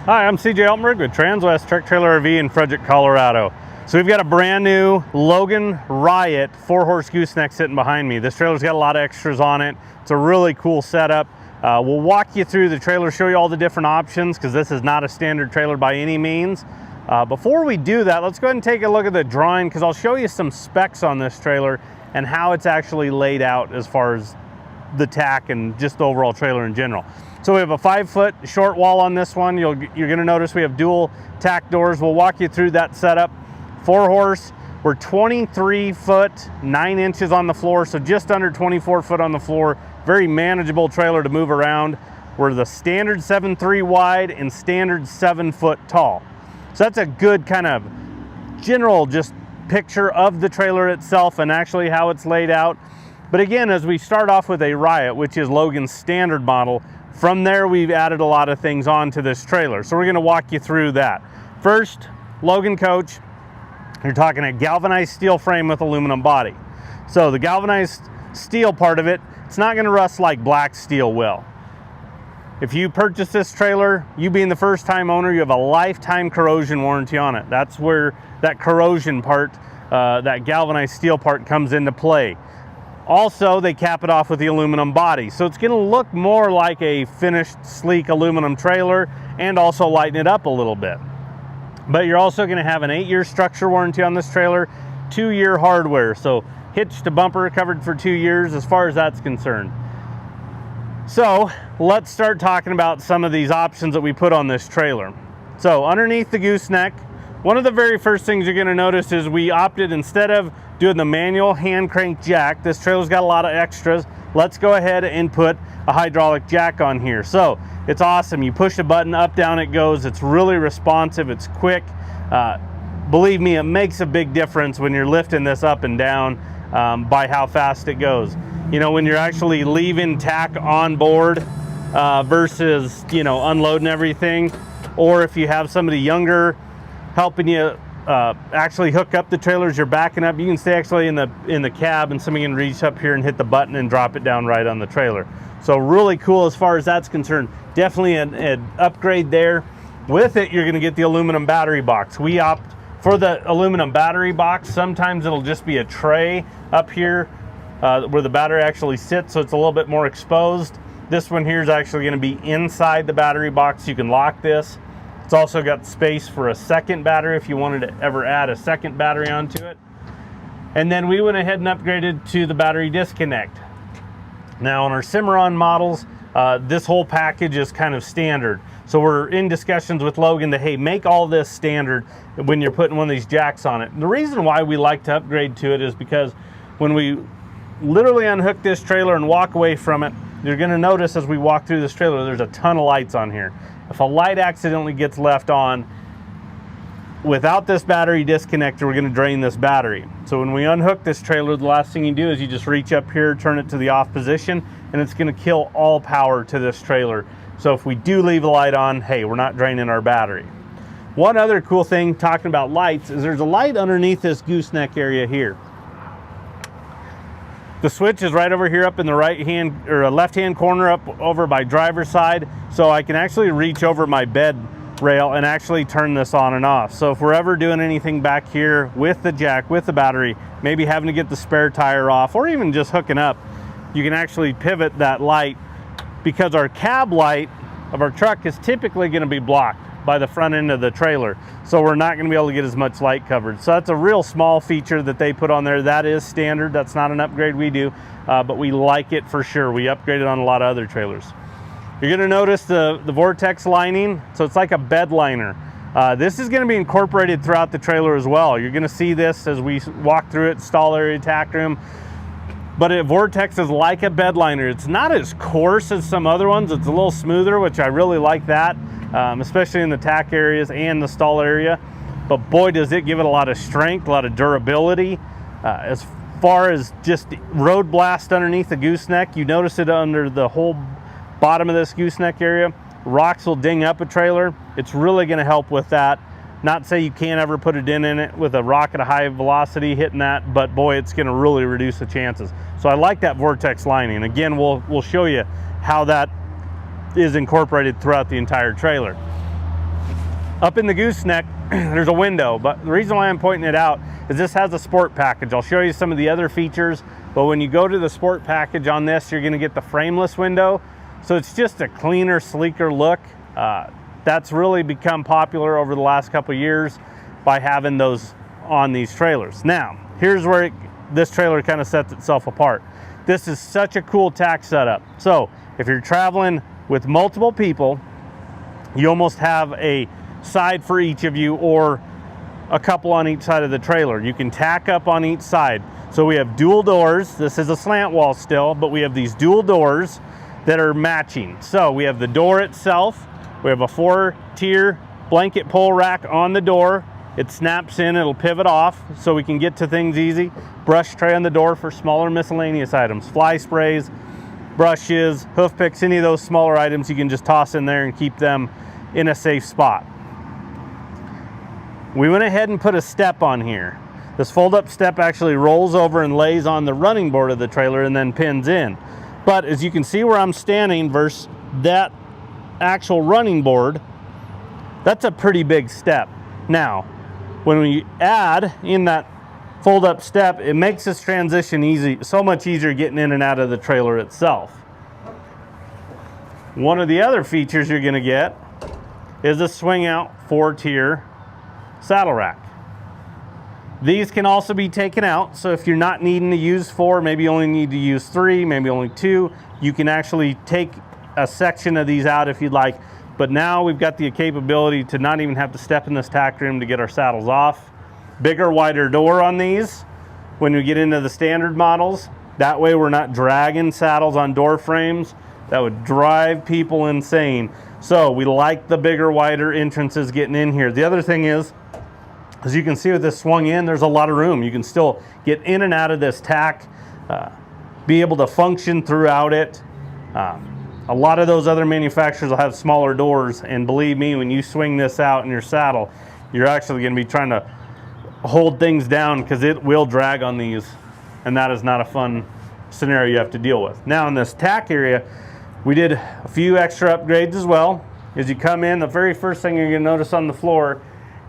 Hi, I'm CJ Altenberg with Transwest Truck Trailer RV in Frederick, Colorado. So we've got a brand new Logan Riot 4-horse gooseneck sitting behind me. This trailer's got a lot of extras on it. It's a really cool setup. We'll walk you through the trailer, show you all the different options, because this is not a standard trailer by any means. Before we do that, let's go ahead and take a look at the drawing, because I'll show you some specs on this trailer and how it's actually laid out as far as the tack and just the overall trailer in general. So we have a 5-foot short wall on this one. You're going to notice we have dual tack doors. We'll walk you through that setup. 4-horse, we're 23 foot 9 inches on the floor, so just under 24 foot on the floor. Very manageable trailer to move around. We're the standard 7.3 wide and standard 7 foot tall. So that's a good kind of general just picture of the trailer itself and actually how it's laid out. But again, as we start off with a Riot, which is Logan's standard model, from there we've added a lot of things onto this trailer. So we're going to walk you through that. First, Logan coach, you're talking a galvanized steel frame with aluminum body. So the galvanized steel part of it, it's not going to rust like black steel will. If you purchase this trailer, you being the first time owner, you have a lifetime corrosion warranty on it. That's where that corrosion part, that galvanized steel part comes into play. Also, they cap it off with the aluminum body. So it's gonna look more like a finished, sleek aluminum trailer and also lighten it up a little bit. But you're also gonna have an 8-year structure warranty on this trailer, 2-year hardware. So hitch to bumper covered for 2 years as far as that's concerned. So let's start talking about some of these options that we put on this trailer. So underneath the gooseneck, one of the very first things you're gonna notice is we opted, instead of doing the manual hand crank jack, this trailer's got a lot of extras. Let's go ahead and put a hydraulic jack on here. So it's awesome. You push a button, up, down it goes. It's really responsive, it's quick. Believe me, it makes a big difference when you're lifting this up and down by how fast it goes. You know, when you're actually leaving tack on board versus, you know, unloading everything, or if you have somebody younger helping you actually hook up the trailer as you're backing up, you can stay actually in the cab and somebody can reach up here and hit the button and drop it down right on the trailer. So really cool as far as that's concerned. Definitely an upgrade there. With it, you're going to get the aluminum battery box. We opt for the aluminum battery box. Sometimes it'll just be a tray up here where the battery actually sits, so it's a little bit more exposed. This one here is actually going to be inside the battery box. You can lock this. It's also got space for a second battery if you wanted to ever add a second battery onto it. And then we went ahead and upgraded to the battery disconnect. Now on our Cimarron models, this whole package is kind of standard. So we're in discussions with Logan to, hey, make all this standard when you're putting one of these jacks on it. And the reason why we like to upgrade to it is because when we literally unhook this trailer and walk away from it, you're going to notice as we walk through this trailer, there's a ton of lights on here. If a light accidentally gets left on, without this battery disconnector, we're going to drain this battery. So when we unhook this trailer, the last thing you do is you just reach up here, turn it to the off position, and it's going to kill all power to this trailer. So if we do leave a light on, hey, we're not draining our battery. One other cool thing talking about lights is there's a light underneath this gooseneck area here. The switch is right over here up in the right hand or left hand corner up over by driver's side, so I can actually reach over my bed rail and actually turn this on and off. So if we're ever doing anything back here with the jack, with the battery, maybe having to get the spare tire off or even just hooking up, you can actually pivot that light, because our cab light of our truck is typically going to be blocked by the front end of the trailer, so we're not going to be able to get as much light coverage. So that's a real small feature that they put on there. That is standard. That's not an upgrade we do, but we like it for sure. We upgraded on a lot of other trailers. You're going to notice the vortex lining, so it's like a bed liner. This is going to be incorporated throughout the trailer as well. You're going to see this as we walk through it, stall area, tack room. But it vortexes like a bed liner. It's not as coarse as some other ones. It's a little smoother, which I really like that, especially in the tack areas and the stall area. But boy, does it give it a lot of strength, a lot of durability. As far as just road blast underneath the gooseneck, you notice it under the whole bottom of this gooseneck area. Rocks will ding up a trailer. It's really going to help with that. Not say you can't ever put a dent in it with a rock at a high velocity hitting that, but boy, it's going to really reduce the chances. So I like that vortex lining. Again, we'll show you how that is incorporated throughout the entire trailer. Up in the gooseneck, there's a window, but the reason why I'm pointing it out is this has a sport package. I'll show you some of the other features, but when you go to the sport package on this, you're gonna get the frameless window. So it's just a cleaner, sleeker look. That's really become popular over the last couple of years by having those on these trailers. Now, here's where this trailer kind of sets itself apart. This is such a cool tack setup. So if you're traveling with multiple people, you almost have a side for each of you or a couple on each side of the trailer. You can tack up on each side. So we have dual doors. This is a slant wall still, but we have these dual doors that are matching. So we have the door itself. We have a 4-tier blanket pull rack on the door. It snaps in, it'll pivot off so we can get to things easy. Brush tray on the door for smaller miscellaneous items. Fly sprays, brushes, hoof picks, any of those smaller items you can just toss in there and keep them in a safe spot. We went ahead and put a step on here. This fold-up step actually rolls over and lays on the running board of the trailer and then pins in. But as you can see where I'm standing versus that actual running board, that's a pretty big step. Now, when we add in that fold-up step, it makes this transition easy, so much easier getting in and out of the trailer itself. One of the other features you're gonna get is a swing-out 4-tier saddle rack. These can also be taken out, so if you're not needing to use 4, maybe you only need to use 3, maybe only 2, you can actually take a section of these out if you'd like. But now we've got the capability to not even have to step in this tack room to get our saddles off. Bigger, wider door on these when we get into the standard models. That way we're not dragging saddles on door frames. That would drive people insane. So we like the bigger, wider entrances getting in here. The other thing is, as you can see with this swung in, there's a lot of room. You can still get in and out of this tack, be able to function throughout it. A lot of those other manufacturers will have smaller doors, and believe me, when you swing this out in your saddle, you're actually going to be trying to hold things down because it will drag on these, and that is not a fun scenario you have to deal with. Now in this tack area, we did a few extra upgrades as well. As you come in, the very first thing you're going to notice on the floor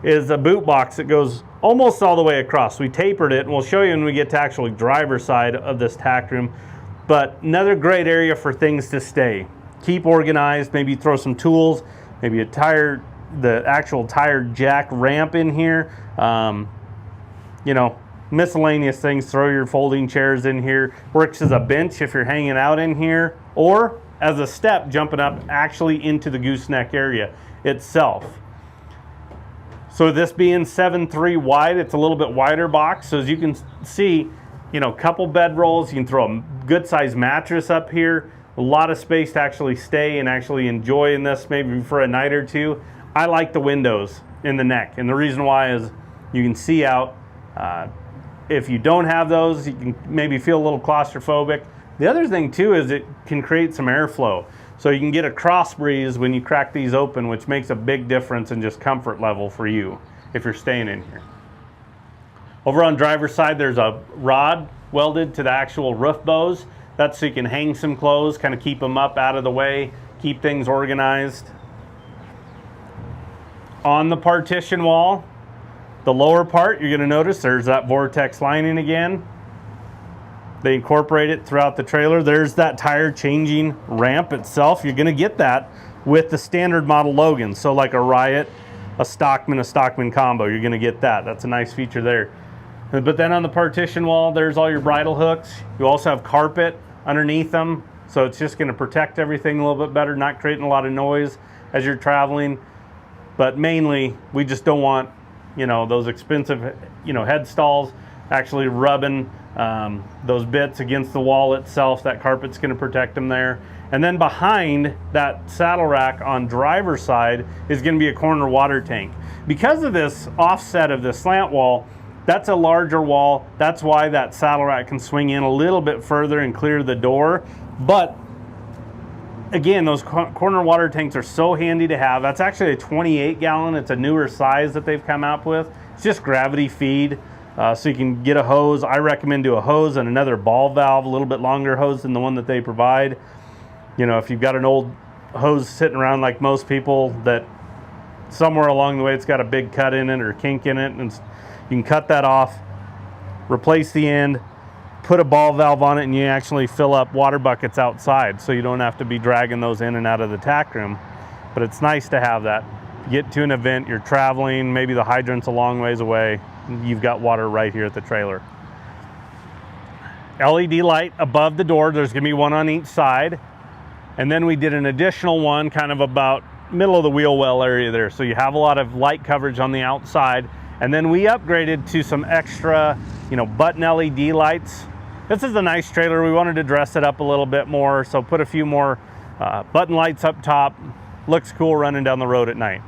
is a boot box that goes almost all the way across. We tapered it, and we'll show you when we get to actually driver's side of this tack room. But another great area for things to stay. Keep organized, maybe throw some tools, maybe a tire, the actual tire jack ramp in here. You know, miscellaneous things, throw your folding chairs in here. Works as a bench if you're hanging out in here, or as a step jumping up actually into the gooseneck area itself. So this being 7.3 wide, it's a little bit wider box. So as you can see, you know, couple bed rolls, you can throw a good sized mattress up here, a lot of space to actually stay and actually enjoy in this maybe for a night or two. I like the windows in the neck, and the reason why is you can see out. If you don't have those, you can maybe feel a little claustrophobic. The other thing too is it can create some airflow. So you can get a cross breeze when you crack these open, which makes a big difference in just comfort level for you if you're staying in here. Over on driver's side, there's a rod welded to the actual roof bows. That's so you can hang some clothes, kind of keep them up out of the way, keep things organized. On the partition wall, the lower part, you're gonna notice there's that Vortex lining again. They incorporate it throughout the trailer. There's that tire changing ramp itself. You're gonna get that with the standard model Logan. So like a Riot, a Stockman combo, you're gonna get that. That's a nice feature there. But then on the partition wall, there's all your bridle hooks. You also have carpet underneath them. So it's just gonna protect everything a little bit better, not creating a lot of noise as you're traveling. But mainly, we just don't want, you know, those expensive, you know, head stalls actually rubbing those bits against the wall itself. That carpet's going to protect them there. And then behind that saddle rack on driver's side is going to be a corner water tank. Because of this offset of the slant wall, that's a larger wall. That's why that saddle rack can swing in a little bit further and clear the door. But again, those corner water tanks are so handy to have. That's actually a 28 gallon. It's a newer size that they've come out with. It's just gravity feed. So you can get a hose. I recommend do a hose and another ball valve, a little bit longer hose than the one that they provide. You know, if you've got an old hose sitting around like most people that somewhere along the way it's got a big cut in it or kink in it, and you can cut that off, replace the end, put a ball valve on it, and you actually fill up water buckets outside, so you don't have to be dragging those in and out of the tack room. But it's nice to have that. You get to an event, you're traveling, maybe the hydrant's a long ways away, you've got water right here at the trailer. LED light above the door, there's gonna be one on each side. And then we did an additional one kind of about middle of the wheel well area there. So you have a lot of light coverage on the outside. And then we upgraded to some extra, button LED lights. This is a nice trailer. We wanted to dress it up a little bit more. So put a few more button lights up top. Looks cool running down the road at night.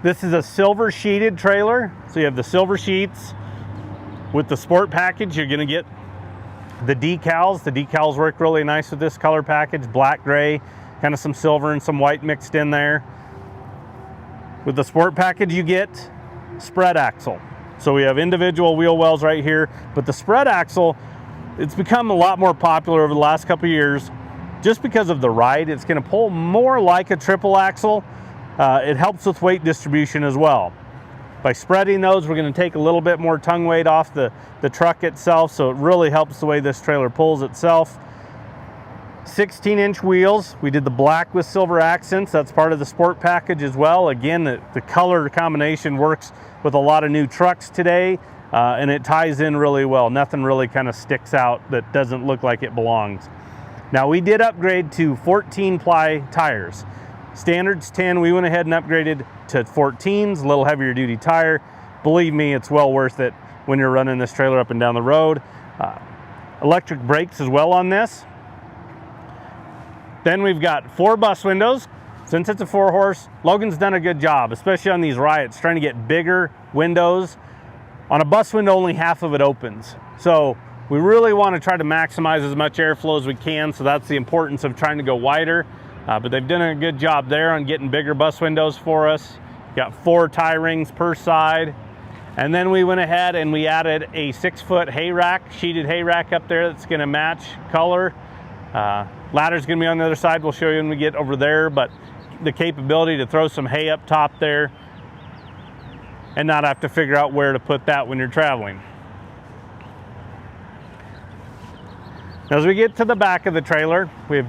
This is a silver sheeted trailer. So you have the silver sheets. With the sport package, you're gonna get the decals. The decals work really nice with this color package, black, gray, kind of some silver and some white mixed in there. With the sport package, you get spread axle. So we have individual wheel wells right here, but the spread axle, it's become a lot more popular over the last couple of years just because of the ride. It's gonna pull more like a triple axle. It helps with weight distribution as well. By spreading those, we're going to take a little bit more tongue weight off the truck itself, so it really helps the way this trailer pulls itself. 16-inch wheels. We did the black with silver accents. That's part of the sport package as well. Again, the color combination works with a lot of new trucks today, and it ties in really well. Nothing really kind of sticks out that doesn't look like it belongs. Now, we did upgrade to 14-ply tires. Standard's 10, we went ahead and upgraded to 14s, a little heavier duty tire. Believe me, it's well worth it when you're running this trailer up and down the road. Electric brakes as well on this. Then we've got 4 bus windows. Since it's a 4-horse, Logan's done a good job, especially on these Riots, trying to get bigger windows. On a bus window, only half of it opens. So we really want to try to maximize as much airflow as we can, so that's the importance of trying to go wider. But they've done a good job there on getting bigger bus windows for us. Got 4 tie rings per side. And then we went ahead and we added a 6-foot hay rack, sheeted hay rack up there that's gonna match color. Ladder's gonna be on the other side. We'll show you when we get over there, but the capability to throw some hay up top there and not have to figure out where to put that when you're traveling. Now, as we get to the back of the trailer, we have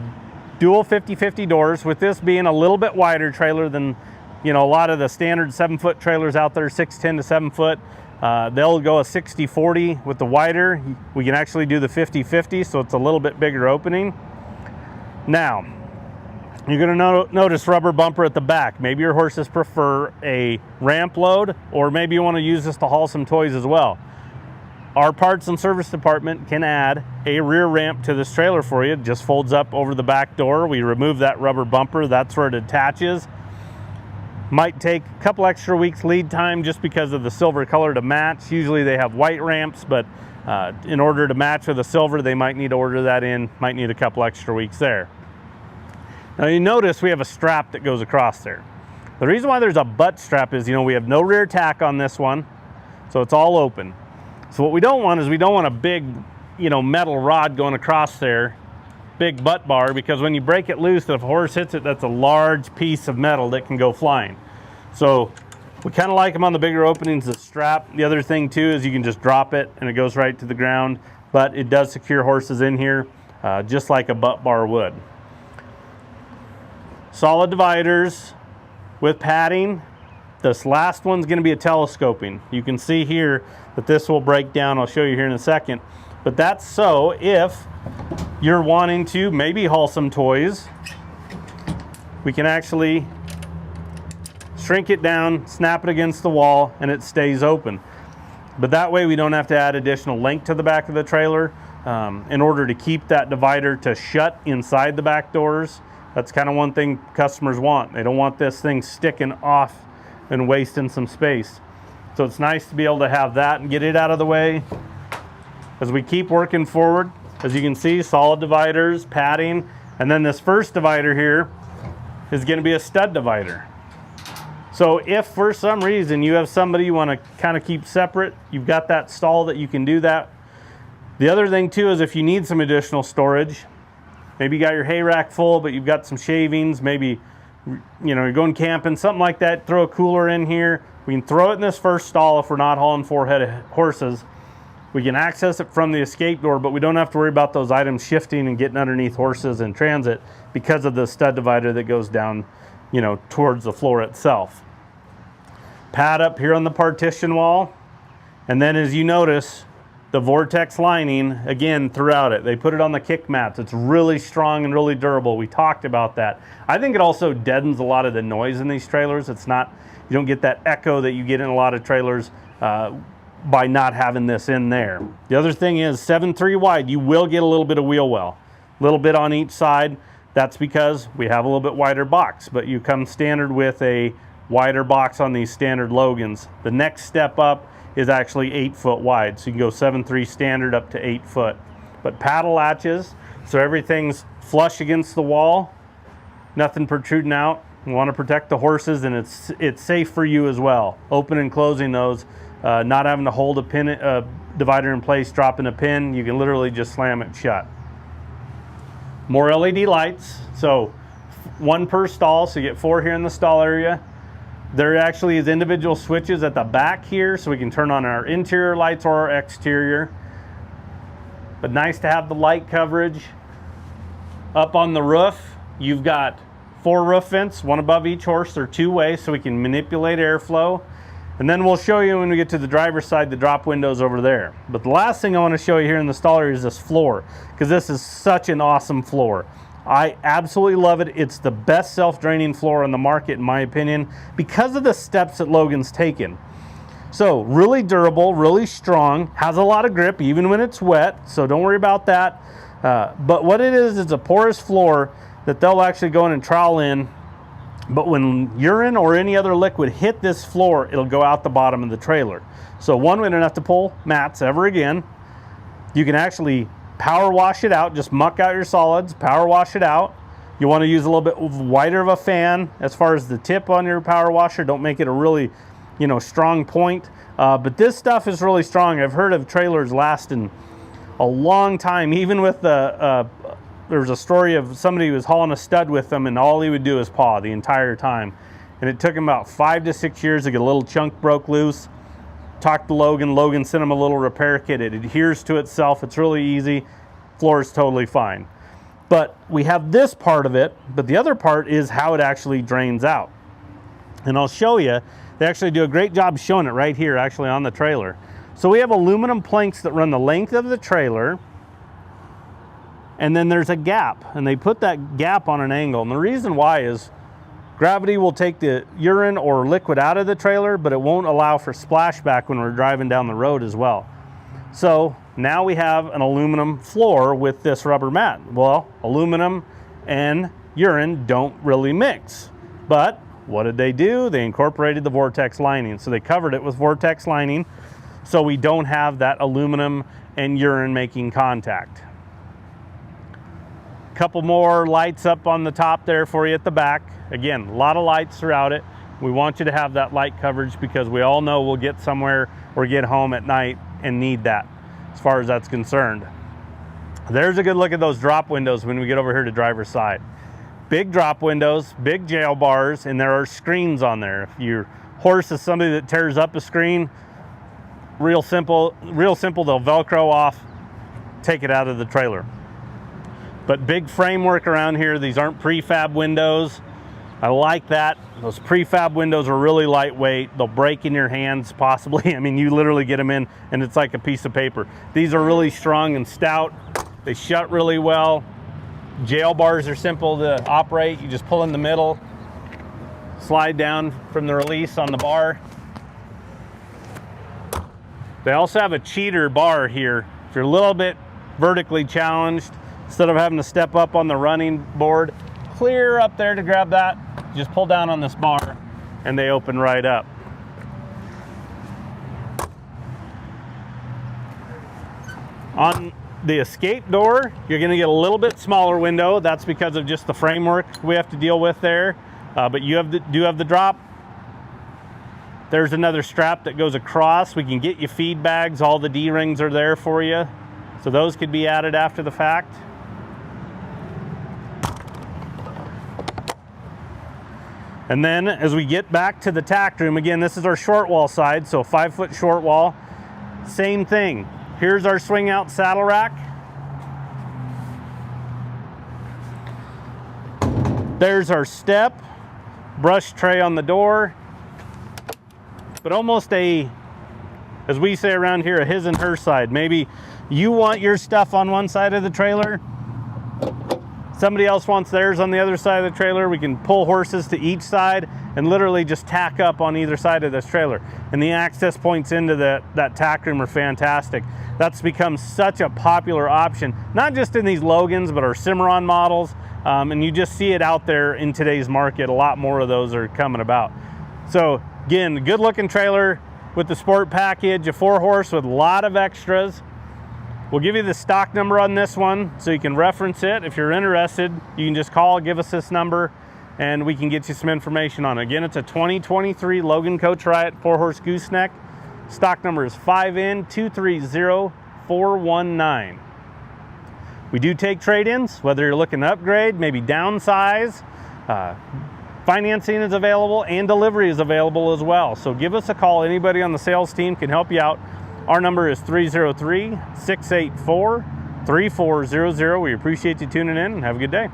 dual 50/50 doors. With this being a little bit wider trailer than a lot of the standard 7-foot trailers out there, 6'10" to 7 foot. They'll go a 60/40 with the wider. We can actually do the 50/50, so it's a little bit bigger opening. Now, you're gonna notice rubber bumper at the back. Maybe your horses prefer a ramp load, or maybe you wanna use this to haul some toys as well. Our parts and service department can add a rear ramp to this trailer for you. It just folds up over the back door. We remove that rubber bumper. That's where it attaches. Might take a couple extra weeks lead time just because of the silver color to match. Usually they have white ramps, but in order to match with the silver, they might need to order that in. Might need a couple extra weeks there. Now you notice we have a strap that goes across there. The reason why there's a butt strap is, we have no rear tack on this one, so it's all open. So what we don't want is we don't want a big, metal rod going across there, big butt bar, because when you break it loose, if a horse hits it, that's a large piece of metal that can go flying. So we kind of like them on the bigger openings, the strap. The other thing too is you can just drop it and it goes right to the ground, but it does secure horses in here just like a butt bar would. Solid dividers with padding. This last one's going to be a telescoping. You can see here that this will break down. I'll show you here in a second. But that's so if you're wanting to maybe haul some toys, we can actually shrink it down, snap it against the wall, and it stays open. But that way we don't have to add additional length to the back of the trailer in order to keep that divider to shut inside the back doors. That's kind of one thing customers want. They don't want this thing sticking off and wasting some space. So it's nice to be able to have that and get it out of the way. As we keep working forward, as you can see, solid dividers, padding, and then this first divider here is going to be a stud divider. So if for some reason you have somebody you want to kind of keep separate, you've got that stall that you can do that. The other thing too is if you need some additional storage, maybe you got your hay rack full, but you've got some shavings, maybe you know, you're going camping, something like that, throw a cooler in here. We can throw it in this first stall if we're not hauling 4 head of horses. We can access it from the escape door, but we don't have to worry about those items shifting and getting underneath horses in transit because of the stud divider that goes down, you know, towards the floor itself. Pad up here on the partition wall. And then as you notice, the Vortex lining, again, throughout it. They put it on the kick mats. It's really strong and really durable. We talked about that. I think it also deadens a lot of the noise in these trailers. It's not, you don't get that echo that you get in a lot of trailers by not having this in there. The other thing is 7.3 wide, you will get a little bit of wheel well. A little bit on each side. That's because we have a little bit wider box, but you come standard with a wider box on these standard Logans. The next step up is actually 8 foot wide. So you can go 7.3 standard up to 8 foot. But paddle latches, so everything's flush against the wall, nothing protruding out. We want to protect the horses, and it's safe for you as well. Open and closing those, not having to hold a pin divider in place, dropping a pin. You can literally just slam it shut. More LED lights, so 1 per stall, so you get 4 here in the stall area. There actually is individual switches at the back here, so we can turn on our interior lights or our exterior. But nice to have the light coverage. Up on the roof, you've got 4 roof vents, 1 above each horse. They're 2-way, so we can manipulate airflow. And then we'll show you when we get to the driver's side, the drop windows over there. But the last thing I want to show you here in the stall area is this floor, because this is such an awesome floor. I absolutely love it. It's the best self-draining floor on the market, in my opinion, because of the steps that Logan's taken. So really durable, really strong, has a lot of grip even when it's wet, so don't worry about that. But what it is a porous floor that they'll actually go in and trowel in. But when urine or any other liquid hit this floor, it'll go out the bottom of the trailer. So one, we don't have to pull mats ever again. You can actually power wash it out, just muck out your solids, power wash it out. You want to use a little bit wider of a fan as far as the tip on your power washer. Don't make it a really, you know, strong point. But this stuff is really strong. I've heard of trailers lasting a long time, even with the, there was a story of somebody who was hauling a stud with them and all he would do is paw the entire time. And it took him about 5 to 6 years to get a little chunk broke loose. Talked to Logan. Logan sent him a little repair kit. It adheres to itself. It's really easy. Floor is totally fine. But we have this part of it, but the other part is how it actually drains out. And I'll show you. They actually do a great job showing it right here, actually on the trailer. So we have aluminum planks that run the length of the trailer, and then there's a gap, and they put that gap on an angle. And the reason why is gravity will take the urine or liquid out of the trailer, but it won't allow for splashback when we're driving down the road as well. So now we have an aluminum floor with this rubber mat. Well, aluminum and urine don't really mix. But what did they do? They incorporated the Vortex lining. So they covered it with Vortex lining so we don't have that aluminum and urine making contact. Couple more lights up on the top there for you at the back. Again, a lot of lights throughout it. We want you to have that light coverage because we all know we'll get somewhere or get home at night and need that as far as that's concerned. There's a good look at those drop windows when we get over here to driver's side. Big drop windows, big jail bars, and there are screens on there. If your horse is somebody that tears up a screen, real simple, they'll Velcro off, take it out of the trailer. But big framework around here. These aren't prefab windows. I like that. Those prefab windows are really lightweight. They'll break in your hands possibly. I mean, you literally get them in and it's like a piece of paper. These are really strong and stout. They shut really well. Jail bars are simple to operate. You just pull in the middle, slide down from the release on the bar. They also have a cheater bar here. If you're a little bit vertically challenged, instead of having to step up on the running board, clear up there to grab that, just pull down on this bar and they open right up. On the escape door, you're going to get a little bit smaller window. That's because of just the framework we have to deal with there. But you do have the drop. There's another strap that goes across. We can get you feed bags. All the D-rings are there for you. So those could be added after the fact. And then as we get back to the tack room, again, this is our short wall side, so 5-foot short wall. Same thing. Here's our swing out saddle rack. There's our step, brush tray on the door, but almost a, as we say around here, a his and her side. Maybe you want your stuff on one side of the trailer, somebody else wants theirs on the other side of the trailer. We can pull horses to each side and literally just tack up on either side of this trailer. And the access points into that tack room are fantastic. That's become such a popular option, not just in these Logans, but our Cimarron models. And you just see it out there in today's market. A lot more of those are coming about. So again, good looking trailer with the sport package, a 4-horse with a lot of extras. We'll give you the stock number on this one so you can reference it. If you're interested, you can just call, give us this number, and we can get you some information on it. Again, it's a 2023 Logan Coach Riot 4-horse gooseneck. Stock number is 5N230419. We do take trade-ins, whether you're looking to upgrade, maybe downsize. Financing is available and delivery is available as well. So give us a call. Anybody on the sales team can help you out. Our number is 303-684-3400. We appreciate you tuning in and have a good day.